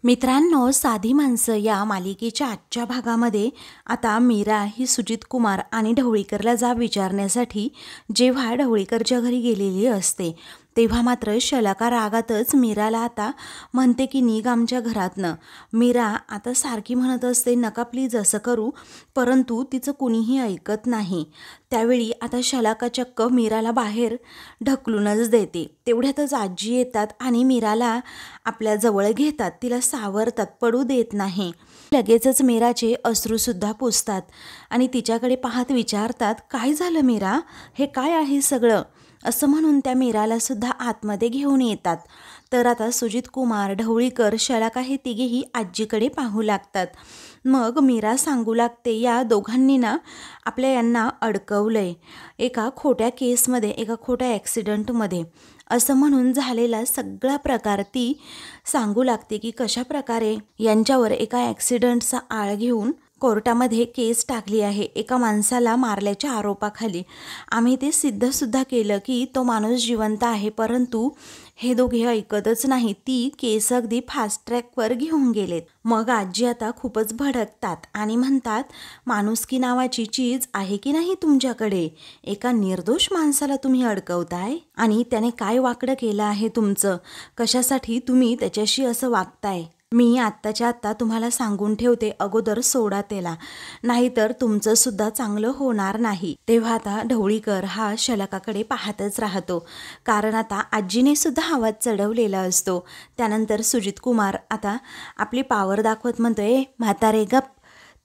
मित्रांनो, साधी माणसं या मालिकेच्या आजच्या भागामध्ये आता मीरा ही सुजित कुमार आणि ढवळीकरला जाब विचारण्यासाठी जेव्हा ढवळीकरच्या घरी गेलेली असते तेव्हा मात्र शलाका रागातच मीराला आता म्हणते की निघ आमच्या घरातनं। मीरा आता सारखी म्हणत असते नका प्लीज असं करू, परंतु तिचं कुणीही ऐकत नाही। त्यावेळी आता शलाका चक्क मीराला बाहेर ढकलूनच देते। तेवढ्यातच आजी येतात आणि मीराला आपल्या जवळ घेतात, तिला सावरतात, पडू देत नाही। लगेचच मीराचे अश्रूसुद्धा पुसतात आणि तिच्याकडे पाहत विचारतात काय झालं मीरा, हे काय आहे सगळं, असं म्हणून त्या मीराला सुद्धा आतमध्ये घेऊन येतात। तर आता सुजित कुमार, ढवळीकर, शलाका हे तिघेही आजीकडे पाहू लागतात। मग मीरा सांगू लागते या दोघांनी ना आपल्या यांना अडकवलंय एका खोट्या केसमध्ये, एका खोट्या ॲक्सिडेंटमध्ये, असं म्हणून झालेला सगळा प्रकार ती सांगू लागते की कशा प्रकारे यांच्यावर एका ॲक्सिडेंटचा आळ घेऊन कोर्टामध्ये केस टाकली आहे एका माणसाला मारल्याच्या आरोपाखाली। आम्ही ते सिद्धसुद्धा केलं की तो माणूस जिवंत आहे, परंतु हे दोघे ऐकतच नाही, ती केस अगदी फास्ट ट्रॅकवर घेऊन गेलेत। मग आजी आता खूपच भडकतात आणि म्हणतात माणुसकी नावाची चीज आहे की नाही तुमच्याकडे, एका निर्दोष माणसाला तुम्ही अडकवताय आणि त्याने काय वाकडं केलं आहे तुमचं, कशासाठी तुम्ही त्याच्याशी असं वागताय। मी आत्ताच्या आत्ता तुम्हाला सांगून ठेवते, अगोदर सोडा त्याला, नाहीतर तुमचं सुद्धा चांगलं होणार नाही। तेव्हा आता ढवळीकर हा शलाकाकडे पाहतच राहतो, कारण आता आजीने सुद्धा आवाज चढवलेला असतो। त्यानंतर सुजित कुमार आता आपली पावर दाखवत म्हणतोय म्हातारे गप।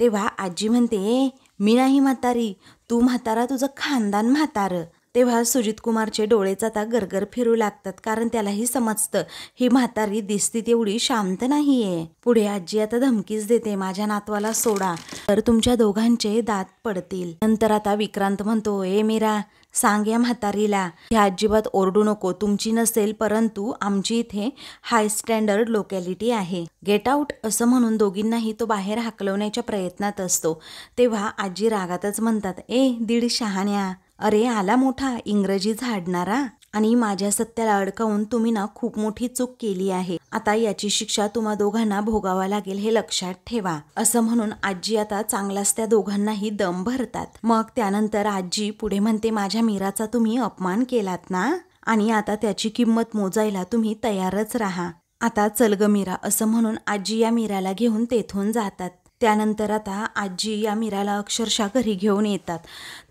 तेव्हा आजी म्हणते मी नाही म्हातारी, तू म्हातारा, तुझं खानदान म्हातारं। तेव्हा सुजित कुमारचे डोळेच आता गरगर फिरू लागतात, कारण त्यालाही समजतं ही म्हातारी दिसती तेवढी शांत नाहीये। पुढे आजी आता धमकीच देते माझ्या नातवाला सोडा तर तुमच्या दोघांचे दात पडतील। नंतर आता विक्रांत म्हणतो ए मीरा, सांग या म्हातारीला ह्या अजिबात ओरडू नको, तुमची नसेल परंतु आमची इथे हाय स्टँडर्ड लोकॅलिटी आहे, गेट आउट, असं म्हणून दोघींनाही तो बाहेर हाकलवण्याच्या प्रयत्नात असतो। तेव्हा आजी रागातच म्हणतात ए दीड शहाण्या, अरे आला मोठा इंग्रजी झाडणारा, आणि माझ्या सत्याला अडकवून तुम्ही ना खूप मोठी चूक केली आहे, आता याची शिक्षा तुम्हा दोघांना भोगावा लागेल हे लक्षात ठेवा, असं म्हणून आजी आता चांगलाच त्या दोघांनाही दम भरतात। मग त्यानंतर आजी पुढे म्हणते माझ्या मीराचा तुम्ही अपमान केलात ना, आणि आता त्याची किंमत मोजायला तुम्ही तयारच राहा, आता चल ग मीरा, असं म्हणून आजी या मीराला घेऊन तेथून जातात। त्यानंतर आता आजी या मीराला अक्षरशः घरी घेऊन येतात,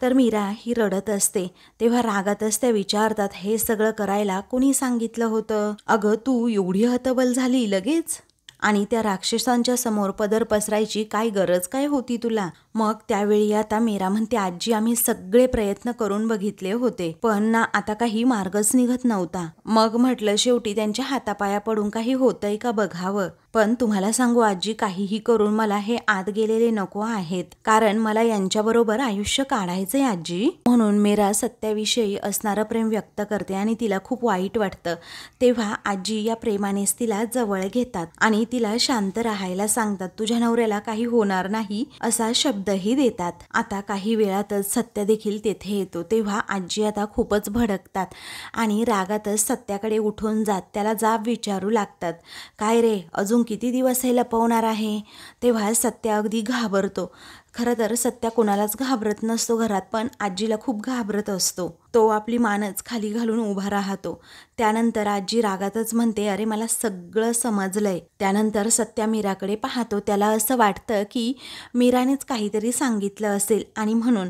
तर मीरा ही रडत असते। तेव्हा रागातच त्या विचारतात हे सगळं करायला कोणी सांगितलं होतं, अगं तू एवढी हतबल झाली लगेच, आणि त्या राक्षसांच्या समोर पदर पसरायची काय गरज काय होती तुला। मग त्यावेळी आता मीरा म्हणते आजी आम्ही सगळे प्रयत्न करून बघितले होते, पण ना आता काही मार्गच निघत नव्हता। मग म्हटलं शेवटी त्यांच्या हातापाया पडून काही होतंय का बघावं, पण तुम्हाला सांगू आजी काहीही करून मला हे आत गेलेले नको आहेत, कारण मला यांच्याबरोबर आयुष्य काढायचंय आजी। म्हणून मीरा सत्याविषयी असणारं प्रेम व्यक्त करते आणि तिला खूप वाईट वाटतं। तेव्हा आजी या प्रेमानेच तिला जवळ घेतात आणि तिला शांत राहायला सांगतात, तुझ्या नवऱ्याला काही होणार नाही असा शब्दही देतात। आता काही वेळातच सत्य देखील तेथे येतो। तेव्हा आजी आता खूपच भडकतात आणि रागातच सत्याकडे उठून जात त्याला जाब विचारू लागतात, काय रे अजून किती दिवस हे लपवणार आहे। तेव्हा सत्य अगदी घाबरतो, खरं तर सत्या कोणालाच घाबरत नसतो घरात, पण आजीला खूप घाबरत असतो, तो आपली मानच खाली घालून उभा राहतो। त्यानंतर आजी रागातच म्हणते अरे मला सगळं समजलंय। त्यानंतर सत्या मीराकडे पाहतो, त्याला असं वाटतं की मीरानेच काहीतरी सांगितलं असेल आणि म्हणून।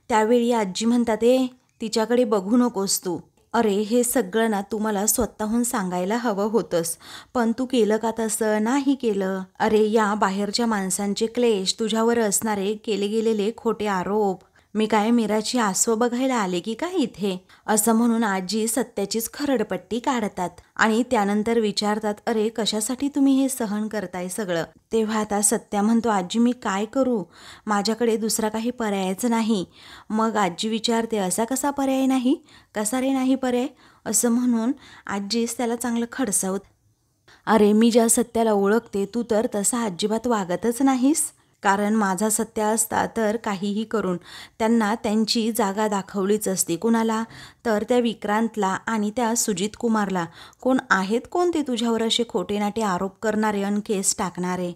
त्यावेळी आजी म्हणतात ए तिच्याकडे बघू नकोस तू, अरे हे सगळं ना तू मला स्वतःहून सांगायला हवं होतंस, पण तू केलं का तसं नाही केलं। अरे या बाहेरच्या माणसांचे क्लेश, तुझ्यावर असणारे केले गेलेले खोटे आरोप, मी काय मीराची आसव बघायला आले की काय इथे, असं म्हणून आजी सत्याचीच खरडपट्टी काढतात आणि त्यानंतर विचारतात अरे कशासाठी तुम्ही हे सहन करताय सगळं। तेव्हा आता सत्या म्हणतो आजी मी काय करू, माझ्याकडे दुसरा काही पर्यायच नाही। मग आजी विचारते असा कसा पर्याय नाही, कसा रे नाही पर्याय, असं म्हणून आजीच त्याला चांगलं खडसावत, अरे मी ज्या सत्याला ओळखते तू तर तसा अजिबात वागतच नाहीस, कारण माझा सत्य असता तर काहीही करून त्यांना त्यांची जागा दाखवलीच असती. कुणाला? तर त्या विक्रांतला आणि त्या सुजित कुमारला. कोण आहेत कोण ते तुझ्यावर असे खोटे नाटे आरोप करणारे आणि केस टाकणारे?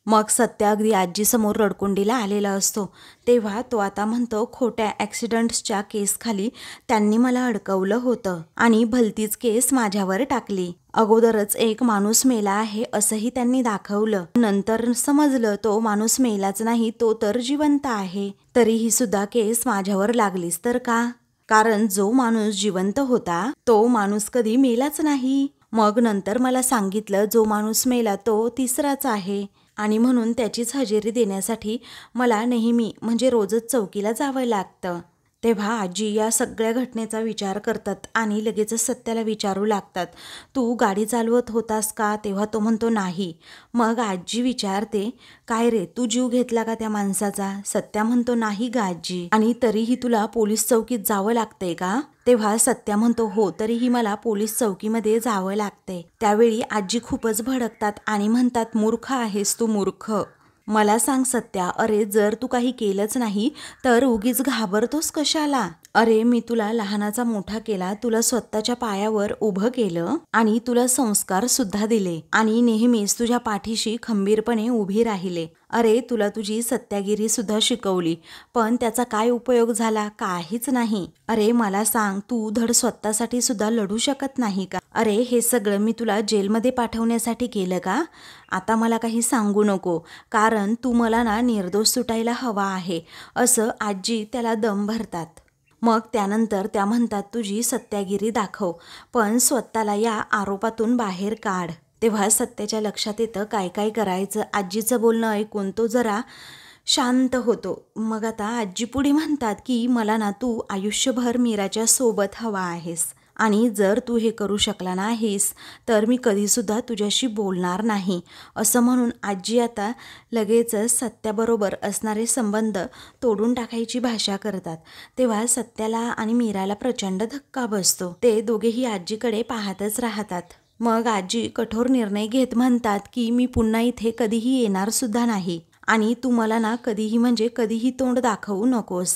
मग सत्य अगदी आजीसमोर रडकुंडीला आलेला असतो. तेव्हा तो आता म्हणतो, खोट्या ॲक्सिडंट्सच्या केसखाली त्यांनी मला अडकवलं होतं आणि भलतीच केस माझ्यावर टाकली. अगोदरच एक माणूस मेला आहे असंही त्यांनी दाखवलं. नंतर समजलं तो माणूस मेलाच नाही, तो तर जिवंत आहे. तरीही सुद्धा केस माझ्यावर लागलीच तर का? कारण जो माणूस जिवंत होता तो माणूस कधी मेलाच नाही. मग नंतर मला सांगितलं जो माणूस मेला तो तिसराच आहे आणि म्हणून त्याचीच हजेरी देण्यासाठी मला नेहमी म्हणजे रोजच चौकीला जावं लागतं. तेव्हा आजी या सगळ्या घटनेचा विचार करतात आणि लगेचच सत्याला विचारू लागतात, तू गाडी चालवत होतास का? तेव्हा तो म्हणतो नाही. मग आजी विचारते, काय रे तू जीव घेतला का त्या माणसाचा? सत्या म्हणतो नाही ग आजी. आणि तरीही तुला पोलीस चौकीत जावं लागतंय का? तेव्हा सत्या म्हणतो हो, तरीही मला पोलीस चौकीमध्ये जावं लागतंय. त्यावेळी आजी खूपच भडकतात आणि म्हणतात, मूर्ख आहेस तू, मूर्ख. मला सांग सत्या, अरे जर तू काही केलंच नाही तर उगीच घाबरतोस कशाला? अरे मी तुला लहानाचा मोठा केला, तुला स्वतःच्या पायावर उभं केलं आणि तुला संस्कार सुद्धा दिले आणि नेहमीच तुझ्या पाठीशी खंबीरपणे उभी राहिले. अरे तुला तुझी सत्यागिरी सुद्धा शिकवली, पण त्याचा काय उपयोग झाला? काहीच नाही. अरे मला सांग, तू धड स्वतःसाठी सुद्धा लढू शकत नाही का? अरे हे सगळं मी तुला जेलमध्ये पाठवण्यासाठी केलं का? आता मला काही सांगू नको, कारण तू मला ना निर्दोष सुटायला हवा आहे, असं आजी त्याला दम भरतात. मग त्यानंतर त्या म्हणतात, तुझी सत्यागिरी दाखव, पण स्वतःला या आरोपातून बाहेर काढ. तेव्हा सत्याच्या लक्षात येतं काय काय करायचं. आजीचं बोलणं ऐकून तो जरा शांत होतो. मग आता आजी पुढे म्हणतात की मला ना तू आयुष्यभर मीराच्या सोबत हवा आहेस आणि जर तू हे करू शकला नाहीस तर मी कधीसुद्धा तुझ्याशी बोलणार नाही. असं म्हणून आजी आता लगेचच सत्याबरोबर असणारे संबंध तोडून टाकायची भाषा करतात. तेव्हा सत्याला आणि मीराला प्रचंड धक्का बसतो. ते दोघेही आजीकडे पाहतच राहतात. मग आजी कठोर निर्णय घेत म्हणतात की मी पुन्हा इथे कधीही येणार सुद्धा नाही आणि तू मला ना कधीही म्हणजे कधीही तोंड दाखवू नकोस.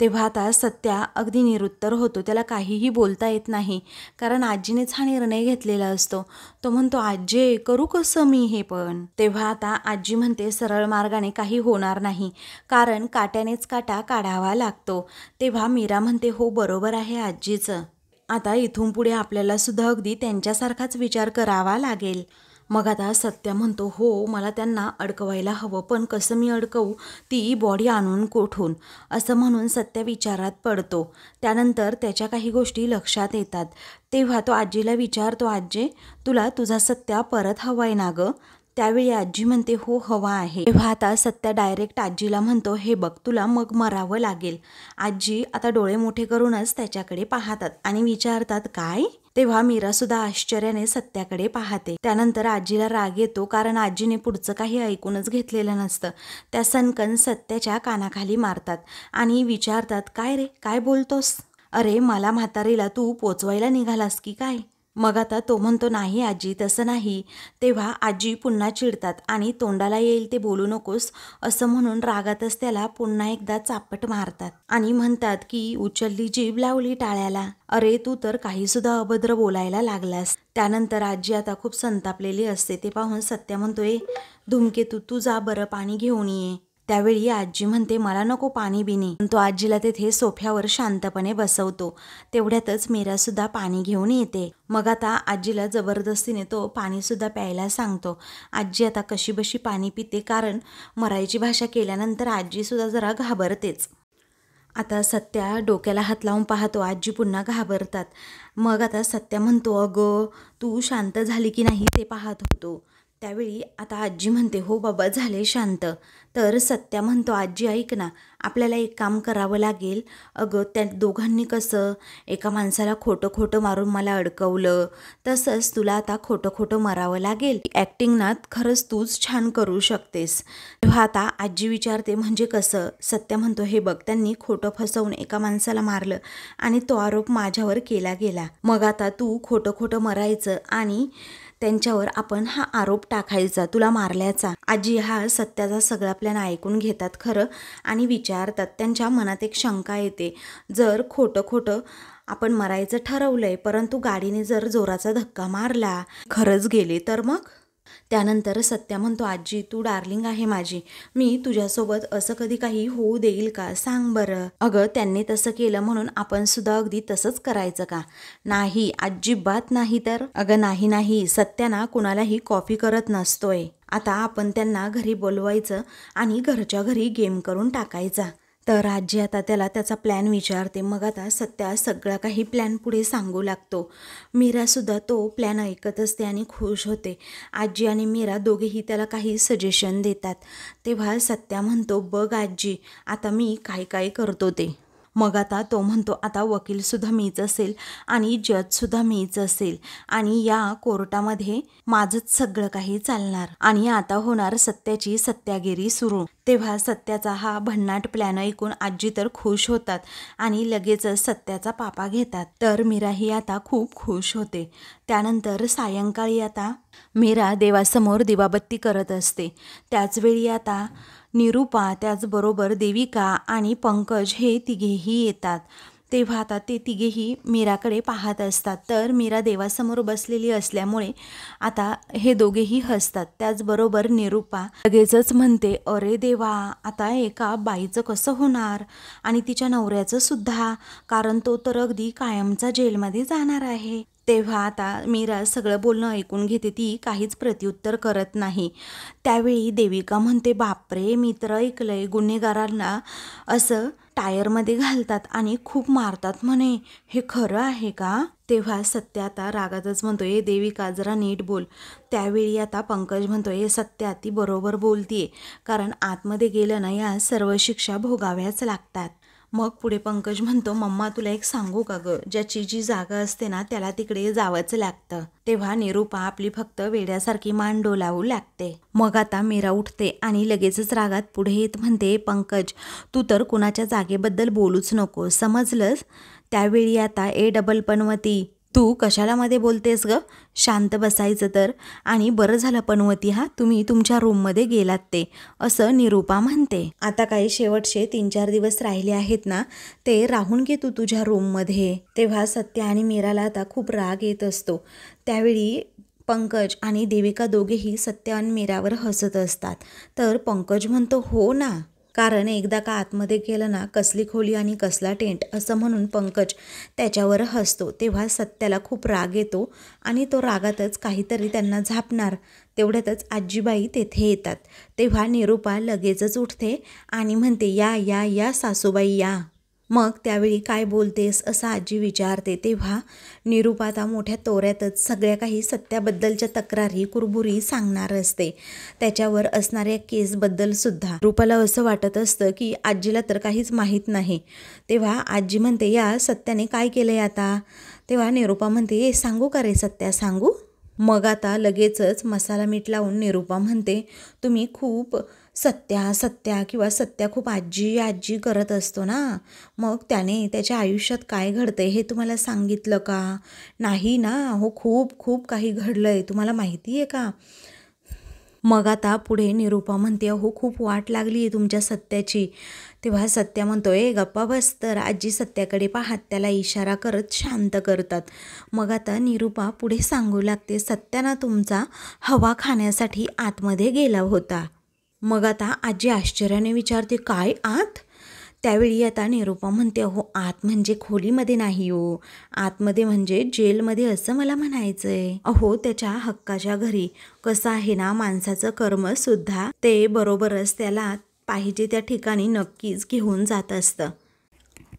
तेव्हा आता सत्या अगदी निरुत्तर होतो. त्याला काहीही बोलता येत नाही, कारण आजीनेच हा निर्णय घेतलेला असतो. तो म्हणतो, आजी करू कसं मी हे पण? तेव्हा आता आजी म्हणते, सरळ मार्गाने काही होणार नाही, कारण काट्यानेच काटा काढावा लागतो. तेव्हा मीरा म्हणते, हो बरोबर आहे आजीचं. आता इथून पुढे आपल्याला सुद्धा अगदी त्यांच्यासारखाच विचार करावा लागेल. मग आता सत्या म्हणतो, हो मला त्यांना अडकवायला हवं, पण कसं मी अडकवू? ती बॉडी आणून कोठून? असं म्हणून सत्या विचारात पडतो. त्यानंतर त्याच्या काही गोष्टी लक्षात येतात. तेव्हा तो आजीला विचारतो, आजी तुला तुझा सत्या परत हवाय ना गं? त्यावेळी आजी म्हणते, हो हवा आहे. तेव्हा आता सत्या डायरेक्ट आजीला म्हणतो, हे बघ तुला मग मरावं लागेल. आजी आता डोळे मोठे करूनच त्याच्याकडे पाहतात आणि विचारतात, काय? तेव्हा मीरा सुद्धा आश्चर्याने सत्याकडे पाहते. त्यानंतर आजीला राग येतो, कारण आजीने पुढचं काही ऐकूनच घेतलेलं नसतं. त्या सनकन सत्याच्या कानाखाली मारतात आणि विचारतात, काय रे काय बोलतोस? अरे मला म्हातारीला तू पोचवायला निघालास की काय? मग आता तो म्हणतो, नाही आजी तसं नाही. तेव्हा आजी पुन्हा चिडतात आणि तोंडाला येईल ते बोलू नकोस असं म्हणून रागातच त्याला पुन्हा एकदा चापट मारतात आणि म्हणतात की उचलली जीभ लावली टाळ्याला. अरे तू तर काही सुद्धा अभद्र बोलायला लागलास. त्यानंतर आजी आता खूप संतापलेली असते. ते पाहून सत्या म्हणतोय, धूमकेतू तू जा बरं पाणी घेऊन ये. त्यावेळी आजी म्हणते, मला नको पाणी बिनी. तो आजीला तेथे सोफ्यावर शांतपणे बसवतो. तेवढ्यातच मीरा सुद्धा पाणी घेऊन येते. मग आता आजीला जबरदस्तीने तो पाणी सुद्धा प्यायला सांगतो. आजी आता कशीबशी पाणी पिते, कारण मरायची भाषा केल्यानंतर आजी सुद्धा जरा घाबरतेच. आता सत्या डोक्याला हात लावून पाहतो. आजी पुन्हा घाबरतात. मग आता सत्या म्हणतो, अगं तू शांत झाली की नाही ते पाहत होतो. त्यावेळी आता आजी म्हणते, हो बाबा झाले शांत. तर सत्या म्हणतो, आजी ऐक ना, आपल्याला एक काम करावं लागेल. अगं त्या दोघांनी कसं एका माणसाला खोटं खोटं मारून मला अडकवलं, तसंच तुला आता खोटं खोटं मरावं लागेल. ॲक्टिंग ना खरंच तूच छान करू शकतेस. तेव्हा आता आजी विचारते, म्हणजे कसं? सत्या म्हणतो, हे बघ त्यांनी खोटं फसवून एका माणसाला मारलं आणि तो आरोप माझ्यावर केला गेला. मग आता तू खोटं खोटं मरायचं आणि त्यांच्यावर आपण हा आरोप टाकायचा तुला मारल्याचा. आजी हा सत्याचा सगळा प्लॅन ऐकून घेतात खरं आणि विचारतात. त्यांच्या मनात एक शंका येते, जर खोटं आपण मरायचं ठरवलंय परंतु गाडीने जर जोराचा धक्का मारला, खरंच गेले तर मग? त्यानंतर सत्या म्हणतो, आजी तू डार्लिंग आहे माझी, मी तुझ्यासोबत असं कधी काही होऊ देईल का, सांग बरं. अगं त्यांनी तसं केलं म्हणून आपण सुद्धा अगदी तसंच करायचं का? नाही, अजिबात नाही. तर अगं नाही, सत्या ना कुणालाही कॉफी करत नसतोय. आता आपण त्यांना घरी बोलवायचं आणि घरच्या घरी गेम करून टाकायचा. तर आजी आता त्याला त्याचा प्लॅन विचारते. मग आता सत्या सगळा काही प्लॅन पुढे सांगू लागतो. मीरासुद्धा तो प्लॅन ऐकत असते आणि खुश होते. आजी आणि मीरा दोघेही त्याला काही सजेशन देतात. तेव्हा सत्या म्हणतो, बघ आजी आता मी काय करतो ते. मग आता तो म्हणतो, आता वकीलसुद्धा मीच असेल आणि जजसुद्धा मीच असेल आणि या कोर्टामध्ये माझंच सगळं काही चालणार आणि आता होणार सत्याची सत्यागिरी सुरू. तेव्हा सत्याचा हा भन्नाट प्लॅन ऐकून आजी तर खुश होतात आणि लगेचच सत्याचा पापा घेतात. तर मीरा ही आता खूप खुश होते. त्यानंतर सायंकाळी आता मीरा देवासमोर दिवाबत्ती करत असते. त्याचवेळी आता निरूपा, त्याचबरोबर देविका आणि पंकज हे तिघेही येतात. तेव्हा आता ते तिघेही मीराकडे पाहत असतात. तर मीरा देवासमोर बसलेली असल्यामुळे आता हे दोघेही हसतात. त्याचबरोबर निरूपा लगेचच म्हणते, अरे देवा, आता एका बाईचं कसं होणार आणि तिच्या नवऱ्याचं सुद्धा, कारण तो तर अगदी कायमचा जेलमध्ये जाणार आहे. तेव्हा आता मीरा सगळं बोलणं ऐकून घेते, ती काहीच प्रत्युत्तर करत नाही. त्यावेळी देविका म्हणते, बापरे, मी तर ऐकलंय गुन्हेगारांना असं टायरमध्ये घालतात आणि खूप मारतात म्हणे, हे खरं आहे का? तेव्हा सत्या आता रागातच म्हणतोय, देविका जरा नीट बोल. त्यावेळी आता पंकज म्हणतोय, सत्या ती बरोबर बोलतीये, कारण आतमध्ये गेलं ना या सर्व शिक्षा भोगाव्याच लागतात. मग पुढे पंकज म्हणतो, मम्मा तुला एक सांगू का ग, ज्याची जी जागा असते ना त्याला तिकडे जावंच लागतं. तेव्हा निरूपा आपली फक्त वेड्यासारखी मान डोलावू लागते. मग आता मीरा उठते आणि लगेचच रागात पुढे येत म्हणते, पंकज तू तर कुणाच्या जागेबद्दल बोलूच नको, समजलंस? त्यावेळी आता डबल पनवती, तू कशाला मध्ये बोलतेस ग, शांत बसायचं तर. आणि बरं झालं पनवती तुम्ही तुमच्या रूममध्ये गेलात ते, असं निरूपा म्हणते. आता काही शेवटचे 3-4 दिवस राहिले आहेत ना, ते राहून घे तू तुझ्या रूममध्ये. तेव्हा सत्या आणि मीराला आता खूप राग येत असतो. त्यावेळी पंकज आणि देविका दोघेही सत्या आणि मीरावर हसत असतात. तर पंकज म्हणतो, हो ना, कारण एकदा का आतमध्ये गेलं ना, कसली खोली आणि कसला टेंट, असं म्हणून पंकज त्याच्यावर हसतो. तेव्हा सत्याला खूप राग येतो आणि तो रागातच काहीतरी त्यांना झापणार. तेवढ्यातच आजीबाई तेथे येतात. तेव्हा निरूपा लगेचच उठते आणि म्हणते, या सासूबाई या. मग त्यावेळी काय बोलतेस असं आजी विचारते. तेव्हा निरूपा आता मोठ्या तोऱ्यातच सगळ्या काही सत्याबद्दलच्या तक्रारी कुरबुरी सांगणार असते, त्याच्यावर असणाऱ्या केसबद्दल सुद्धा. निरूपाला असं वाटत असतं की आजीला तर काहीच माहीत नाही. तेव्हा आजी म्हणते, या सत्याने काय केलंय आता? तेव्हा निरूपा म्हणते, सांगू का रे सत्या, सांगू? मग आता लगेचच मसाला मीठ लावून निरूपा म्हणते, तुम्ही खूप सत्या किंवा सत्या खूप आजी करत असतो ना, मग त्याने त्याच्या आयुष्यात काय घडतंय हे तुम्हाला सांगितलं का? नाही ना, हो खूप काही घडलंय, तुम्हाला माहिती आहे का? मग आता पुढे निरूपा म्हणते, हो खूप वाट लागली आहे तुमच्या सत्याची. तेव्हा सत्या म्हणतोय, गप्पा बस. तर आजी सत्याकडे पाहत त्याला इशारा करत शांत करतात. मग आता निरूपा पुढे सांगू लागते, सत्याना तुमचा हवा खाण्यासाठी आतमध्ये गेला होता. मग आता आजी आश्चर्याने विचारते, काय आत? त्यावेळी आता निरूपा म्हणते, हो आत म्हणजे खोलीमध्ये नाही हो, आतमध्ये म्हणजे जेलमध्ये असं मला म्हणायचंय. अहो त्याच्या हक्काच्या घरी. कसं आहे ना, माणसाचं कर्मसुद्धा ते बरोबरच त्याला पाहिजे त्या ठिकाणी नक्कीच घेऊन जात असतं.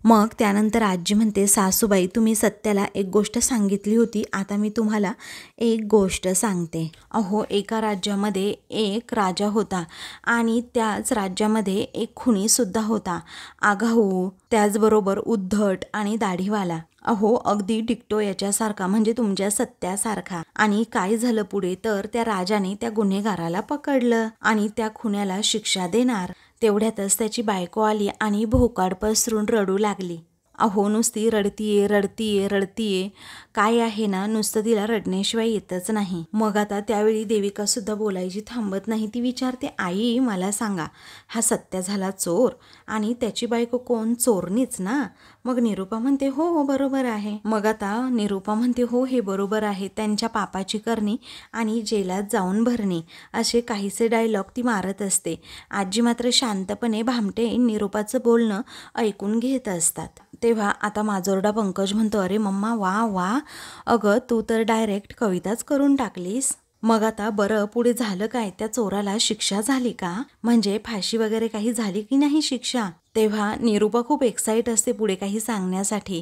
मग त्यानंतर आजी म्हणते, सासूबाई तुम्ही सत्याला एक गोष्ट सांगितली होती, आता मी तुम्हाला एक गोष्ट सांगते. अहो एका राज्यामध्ये एक राजा होता आणि त्याच राज्यामध्ये एक खुनीसुद्धा होता, आगाऊ, त्याचबरोबर उद्धट आणि दाढीवाला. अहो अगदी डिक्टो याच्यासारखा, म्हणजे तुमच्या सत्यासारखा. आणि काय झालं पुढे, तर त्या राजाने त्या गुन्हेगाराला पकडलं आणि त्या खुन्याला शिक्षा देणार. तेवढ्यातच त्याची बायको आली आणि भोकाड पसरून रडू लागली. अहो नुसती रडतीये रडतीये रडतीये, काय आहे ना, नुसतं तिला रडण्याशिवाय येतच नाही. मग आता त्यावेळी देविका सुद्धा बोलायची थांबत नाही. ती विचारते, आई मला सांगा, हा सत्या झाला चोर आणि त्याची बायको कोण, चोरनीच ना? मग निरूपा म्हणते हो बरोबर आहे. मग आता निरूपा म्हणते हो हे बरोबर आहे, त्यांच्या पापाची करणी आणि जेलात जाऊन भरणे, असे काहीसे डायलॉग ती मारत असते. आजी मात्र शांतपणे भामटे निरूपाचं बोलणं ऐकून घेत असतात. तेव्हा आता माजोरडा पंकज म्हणतो, अरे मम्मा वा वा, अगं तू तर डायरेक्ट कविताच करून टाकलीस. मग आता बरं पुढे झालं काय, त्या चोराला शिक्षा झाली का, म्हणजे फाशी वगैरे काही झाली की नाही शिक्षा? तेव्हा निरूपा खूप एक्साइट असते पुढे काही सांगण्यासाठी.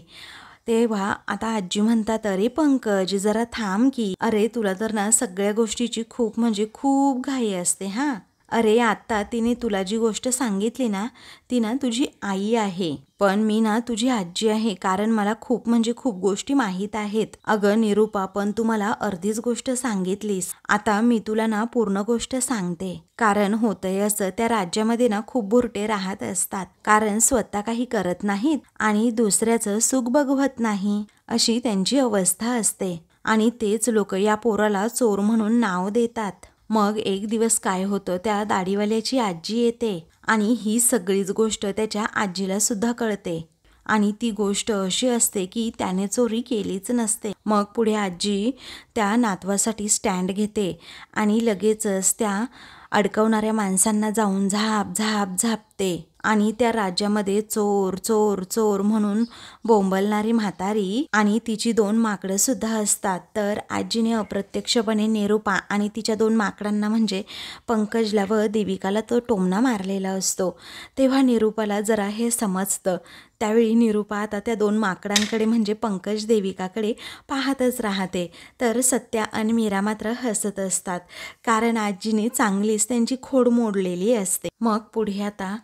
तेव्हा आता आजी म्हणतात, अरे पंकज जरा थांब की, अरे तुला तर ना सगळ्या गोष्टीची खूप म्हणजे खूप घाई असते हा. अरे आत्ता तिने तुला जी गोष्ट सांगितली ना, ती ना तुझी आई आहे, पण मी ना तुझी आजी आहे, कारण मला खूप म्हणजे खूप गोष्टी माहीत आहेत. अगं निरूपा, पण तू मला अर्धीच गोष्ट सांगितलीस. आता मी तुला ना पूर्ण गोष्ट सांगते. कारण होतंय असं, त्या राज्यामध्ये ना खूप बुरटे राहत असतात, कारण स्वतः काही करत नाहीत आणि दुसऱ्याचं सुख बघवत नाही, अशी त्यांची अवस्था असते. आणि तेच लोक या पोराला चोर म्हणून नाव देतात. मग एक दिवस काय होतं, त्या दाढीवाल्याची आजी येते आणि ही सगळीच गोष्ट त्याच्या आजीला सुद्धा कळते. आणि ती गोष्ट अशी असते की त्याने चोरी केलीच नसते. मग पुढे आजी त्या नातवासाठी स्टँड घेते आणि लगेचच त्या अडकवणाऱ्या माणसांना जाऊन झाप झाप झापते. आणि त्या राज्यामध्ये चोर चोर चोर म्हणून बोंबलणारी म्हातारी आणि तिची 2 माकडं सुद्धा असतात. तर आजीने अप्रत्यक्षपणे निरूपा आणि तिच्या 2 माकडांना म्हणजे पंकजला व देविकाला तो टोमणा मारलेला असतो. तेव्हा निरूपाला जरा हे समजतं. त्यावेळी निरूपा आता त्या 2 माकडांकडे म्हणजे पंकज देविकाकडे पाहतच राहते. तर सत्या आणि मीरा मात्र हसत असतात, कारण आजीने चांगलीच त्यांची खोड मोडलेली असते. मग पुढे आता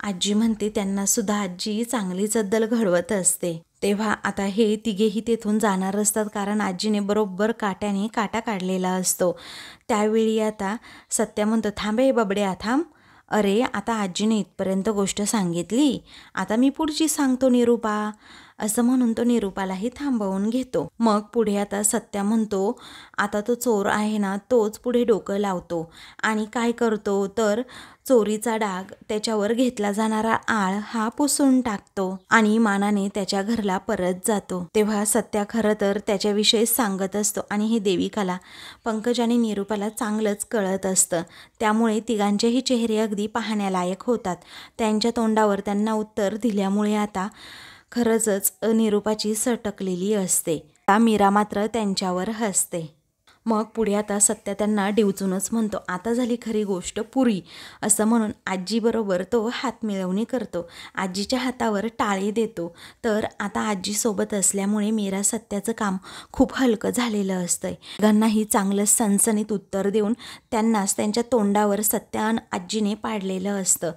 आजी म्हणते त्यांना सुद्धा आजी चांगलीच अद्दल घडवत असते. तेव्हा आता हे तिघेही तेथून जाणार असतात, कारण आजीने बरोबर काट्याने काटा काढलेला असतो. त्यावेळी आता सत्या म्हणतो, थांबे बबड्या थांब. अरे आता आजीने इथपर्यंत गोष्ट सांगितली, आता मी पुढची सांगतो निरूपा, असं म्हणून तो निरूपालाही थांबवून घेतो. मग पुढे आता सत्या म्हणतो, आता तो चोर आहे ना तोच पुढे डोकं लावतो आणि काय करतो तर चोरीचा डाग त्याच्यावर घेतला जाणारा आळ हा पुसून टाकतो आणि मानाने त्याच्या घरला परत जातो. तेव्हा सत्या खरं तर त्याच्याविषयी सांगत असतो आणि हे देविकाला, पंकज आणि निरूपाला चांगलंच कळत असतं. त्यामुळे तिघांचेही चेहरे अगदी पाहण्यालायक होतात. त्यांच्या तोंडावर त्यांना उत्तर दिल्यामुळे आता खरंच निरूपाची सटकलेली असते. मीरा मात्र त्यांच्यावर हसते. मग पुढे आता सत्या त्यांना डिवचूनच म्हणतो, आता झाली खरी गोष्ट पुरी, असं म्हणून आजीबरोबर तो हात मिळवणी करतो, आजीच्या हातावर टाळी देतो. तर आता आजीसोबत असल्यामुळे मीरा सत्याचं काम खूप हलकं झालेलं असतंय. तिघांनाही चांगलं सणसणीत उत्तर देऊन त्यांनाच त्यांच्या तोंडावर सत्या आणि आजीने पाडलेलं असतं.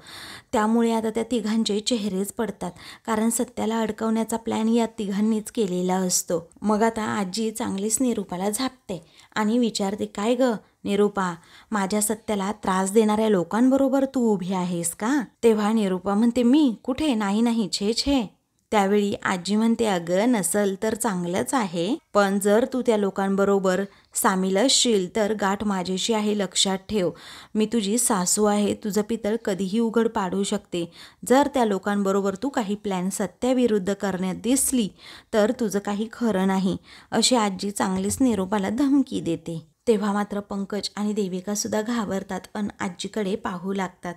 त्यामुळे आता त्या तिघांचे चेहरेच पडतात, कारण सत्याला अडकवण्याचा प्लॅन या तिघांनीच केलेला असतो. मग आता आजी चांगलीच निरूपाला झापते आणि विचारते, काय ग निरूपा, माझ्या सत्याला त्रास देणाऱ्या लोकांबरोबर तू उभी आहेस का? तेव्हा निरूपा म्हणते, मी कुठे, नाही नाही, छे छे. त्यावेळी आजी म्हणते, अगं नसल तर चांगलंच आहे, पण जर तू त्या लोकांबरोबर सामील असशील तर गाठ माझ्याशी आहे, लक्षात ठेव. मी तुझी सासू आहे, तुझं पितळ कधीही उघड पाडू शकते. जर त्या लोकांबरोबर तू काही प्लॅन सत्याविरुद्ध करण्यात दिसली तर तुझं काही खरं नाही, अशी आजी चांगलीच निरूपाला धमकी देते. तेव्हा मात्र पंकज आणि देविका सुद्धा घाबरतात आणि आजीकडे पाहू लागतात.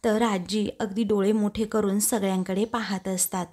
तर आजी अगदी डोळे मोठे करून सगळ्यांकडे पाहत असतात.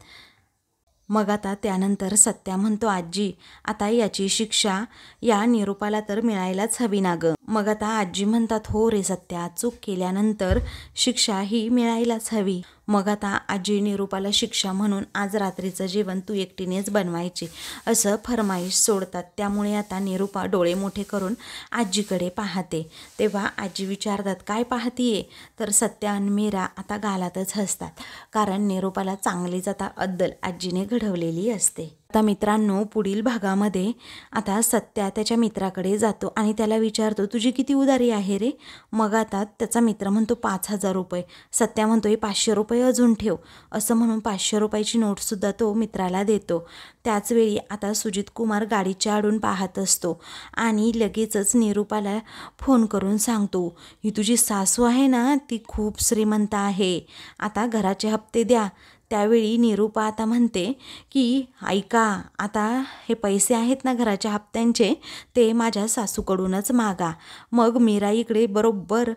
मग आता त्यानंतर सत्या म्हणतो, आजी आता याची शिक्षा या निरूपाला तर मिळायलाच हवी ना गं. मग आता आजी म्हणतात, हो रे सत्या, चूक केल्यानंतर शिक्षा ही मिळायलाच हवी. मग आता आजी निरूपाला शिक्षा म्हणून आज रात्रीचं जेवण तू एकटीनेच बनवायचे, असं फरमाईश सोडतात. त्यामुळे आता निरूपा डोळे मोठे करून आजीकडे पाहते. तेव्हा आजी विचारतात, काय पाहतीये? तर सत्या आणि मीरा आता गालातच हसतात, कारण निरूपाला चांगलीच आता अद्दल आजीने घडवलेली असते. आता मित्रांनो, पुढील भागामध्ये आता सत्या त्याच्या मित्राकडे जातो आणि त्याला विचारतो, तुझी किती उधारी आहे रे? मग आता त्याचा मित्र म्हणतो 5,000 रुपये. सत्या म्हणतोय 500 रुपये अजून ठेव. असं म्हणून 500 रुपयाची नोटसुद्धा तो मित्राला देतो. त्याचवेळी आता सुजित कुमार गाडीच्या आडून पाहत असतो आणि लगेचच निरूपाला फोन करून सांगतो, ही तुझी सासू आहे ना, ती खूप श्रीमंत आहे, आता घराचे हप्ते द्या. त्यावेळी निरूपा आता म्हणते की ऐका, आता हे पैसे आहेत ना घराच्या हप्त्यांचे, ते माझ्या सासूकडूनच मागा. मग मीरा इकडे बरोबर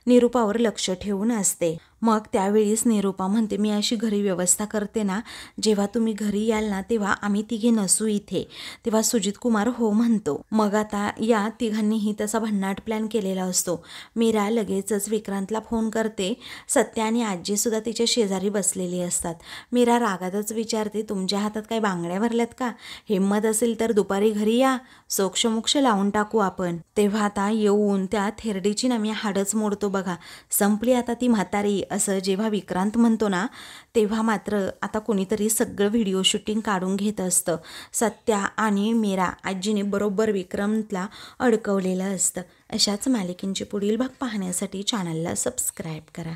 निरूपावर लक्ष ठेवून असते. मग त्यावेळीच निरूपा म्हणते, मी अशी घरी व्यवस्था करते ना, जेव्हा तुम्ही घरी याल ना तेव्हा आम्ही तिघे नसू इथे. तेव्हा सुजित कुमार हो म्हणतो. मग आता या तिघांनीही तसा भन्नाट प्लॅन केलेला असतो. मीरा लगेचच विक्रांतला फोन करते. सत्या आणि आजीसुद्धा तिच्या शेजारी बसलेली असतात. मीरा रागातच विचारते, तुमच्या हातात काय बांगड्या भरल्यात का? हिंमत असेल तर दुपारी घरी या, सोक्षमोक्ष लावून टाकू आपण. तेव्हा आता येऊन त्या थेरडीची ना मी हाडच मोडतो बघा, संपली आता ती म्हातारी, असं जेव्हा विक्रांत म्हणतो ना तेव्हा मात्र आता कोणीतरी सगळं व्हिडिओ शूटिंग काढून घेत असतं. सत्या आणि मीरा आजीने बरोबर विक्रांतला अडकवलेलं असतं. अशाच मालिकेंचे पुढील भाग पाहण्यासाठी चॅनलला सबस्क्राईब करा.